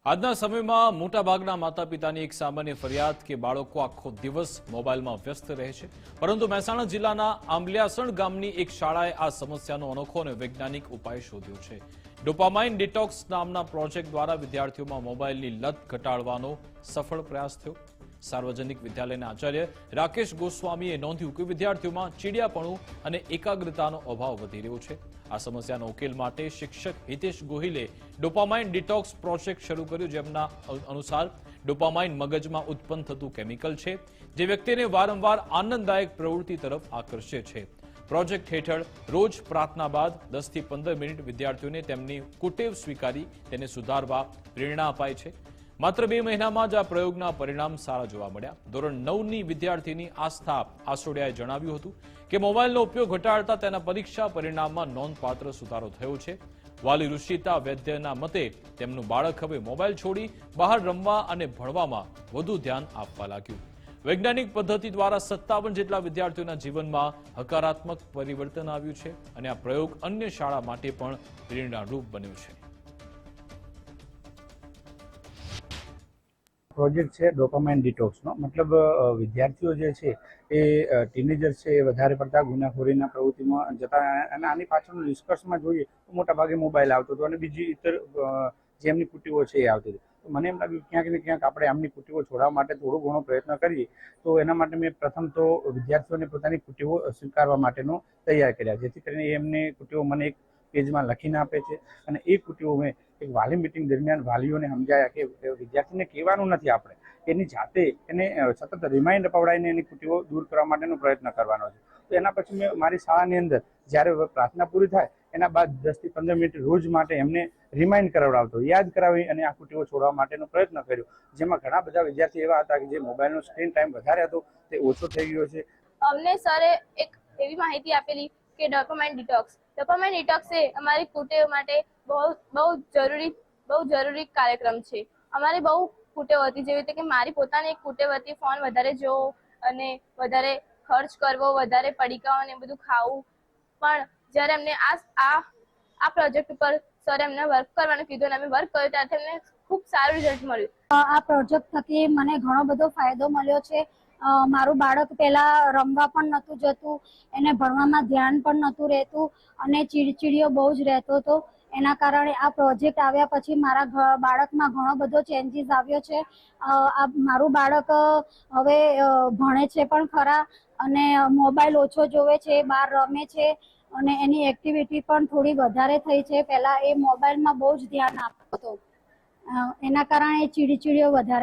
આજના સમયમાં મોટાભાગના માતા પિતાની એક સામાન્ય ફરિયાદ કે બાળકો આખો દિવસ મોબાઈલમાં વ્યસ્ત રહે છે, પરંતુ મહેસાણા જિલ્લાના આંબલિયાસણ ગામની એક શાળાએ આ સમસ્યાનો અનોખો અને વૈજ્ઞાનિક ઉપાય શોધ્યો છે। ડોપામાઇન ડિટોક્સ નામના પ્રોજેક્ટ દ્વારા વિદ્યાર્થીઓમાં મોબાઈલની લત ઘટાડવાનો સફળ પ્રયાસ થયો। સાર્વજનિક વિદ્યાલયના આચાર્ય રાકેશ ગોસ્વામીએ નોંધ્યું કે વિદ્યાર્થીઓમાં ચીડિયાપણું અને એકાગ્રતાનો અભાવ વધી રહ્યો છે। આ સમસ્યાનો ઉકેલ માટે શિક્ષક હિતેશ ગોહિલે ડોપામાઇન ડિટોક્સ પ્રોજેક્ટ શરૂ કર્યો, જેમના અનુસાર ડોપામાઇન મગજમાં ઉત્પન્ન થતું કેમિકલ છે, જે વ્યક્તિને વારંવાર આનંદદાયક પ્રવૃત્તિ તરફ આકર્ષે છે। પ્રોજેક્ટ હેઠળ રોજ પ્રાર્થના બાદ 10 થી 15 મિનિટ વિદ્યાર્થીઓને તેમની કુટેવ સ્વીકારી તેને સુધારવા પ્રેરણા અપાય છે। માત્ર 2 મહિનામાં જ આ પ્રયોગના પરિણામ સારા જોવા મળ્યા। ધોરણ 9ની વિદ્યાર્થીની આસ્થા આસોડિયાએ જણાવ્યું હતું કે મોબાઈલનો ઉપયોગ ઘટાડતા તેના પરીક્ષા પરિણામમાં નોંધપાત્ર સુધારો થયો છે। વાલી ઋષિતા વૈદ્યના મતે તેમનું બાળક હવે મોબાઈલ છોડી બહાર રમવા અને ભણવામાં વધુ ધ્યાન આપવા લાગ્યું। વૈજ્ઞાનિક પદ્ધતિ દ્વારા 57 જેટલા વિદ્યાર્થીઓના જીવનમાં હકારાત્મક પરિવર્તન આવ્યું છે અને આ પ્રયોગ અન્ય શાળા માટે પણ પ્રેરણારૂપ બન્યો છે। પ્રોજેક્ટ છે ડોપામાઇન ડિટોક્સનો, મતલબ વિદ્યાર્થીઓ જે છે એ ટીનેજર્સ છે એ વધારે પડતા ગુનાખોરીના પ્રવૃત્તિમાં જતા, અને આની પાછળનો નિષ્કર્ષમાં જોઈએ તો મોટાભાગે મોબાઈલ આવતો હતો અને બીજી ઇતર જે એમની કુટીઓ છે એ આવતી હતી। તો મને એમ લાગ્યું ક્યાંક ને ક્યાંક આપણે આમની કુટીઓ છોડાવવા માટે થોડો ઘણો પ્રયત્ન કરીએ, તો એના માટે મેં પ્રથમ તો વિદ્યાર્થીઓને પોતાની કુટીઓ સ્વીકારવા માટેનો તૈયાર કર્યા, જેથી કરીને એમને કુટીઓ મને એક પેજમાં લખીને આપે છે અને એ કુટીઓ મેં એક વાલી મિટિંગ દરમિયાન વાલીઓને સમજાયા કે વિદ્યાર્થીને કહેવાનું નથી, આપણે એની જાતે એને સતત રિમાઇન્ડ અપાવડાવીને એની કુટીઓ દૂર કરવા માટેનો પ્રયત્ન કરવાનો છે। તો એના પછી મેં મારી શાળાની અંદર જ્યારે પ્રાર્થના પૂરી થાય એના બાદ 10 થી 15 મિનિટ રોજ માટે એમને રિમાઇન્ડ કરાવડાવતો, યાદ કરાવી અને આ કુટીઓ છોડવા માટેનો પ્રયત્ન કર્યો, જેમાં ઘણા બધા વિદ્યાર્થી એવા હતા કે જે મોબાઈલનો સ્ક્રીન ટાઈમ વધારે હતો તે ઓછો થઈ ગયો છે। અમને સરે એક એવી માહિતી આપેલી કે ડોપામાઇન ડિટોક્સ એ અમારી કુટેવ માટે બહુ જરૂરી કાર્યક્રમ છે। અમારે બહુ કુટેવ હતી, જેવી રીતે કે મારી પોતાની એક કુટેવ હતી, ફોન વધારે જોવો અને વધારે ખર્ચ કરવો, વધારે પડીકાઓ અને બધું ખાવું। પણ જ્યારે અમને આ પ્રોજેક્ટ ઉપર સર એમને વર્ક કરવાનું કીધું અને અમે વર્ક કર્યું ત્યારથી અમને ખૂબ સારું રિઝલ્ટ મળ્યું। આ પ્રોજેક્ટ થકી મને ઘણો બધો ફાયદો મળ્યો છે। મારું બાળક પહેલા રમવા પણ નહોતું જતું, એને ભણવામાં ધ્યાન પણ નહોતું રહેતું અને ચીડચીડિયો બહુ જ રહેતો હતો। એના કારણે આ પ્રોજેક્ટ આવ્યા પછી મારા બાળકમાં ઘણો બધો ચેન્જીસ આવ્યો છે। મારું બાળક હવે ભણે છે પણ ખરા અને મોબાઈલ ઓછો જોવે છે, બહાર રમે છે અને એની એક્ટિવિટી પણ થોડી વધારે થઈ છે। પહેલા એ મોબાઈલમાં બહુ જ ધ્યાન આપતો હતો, એના કારણે ચીડચીડિયો વધારે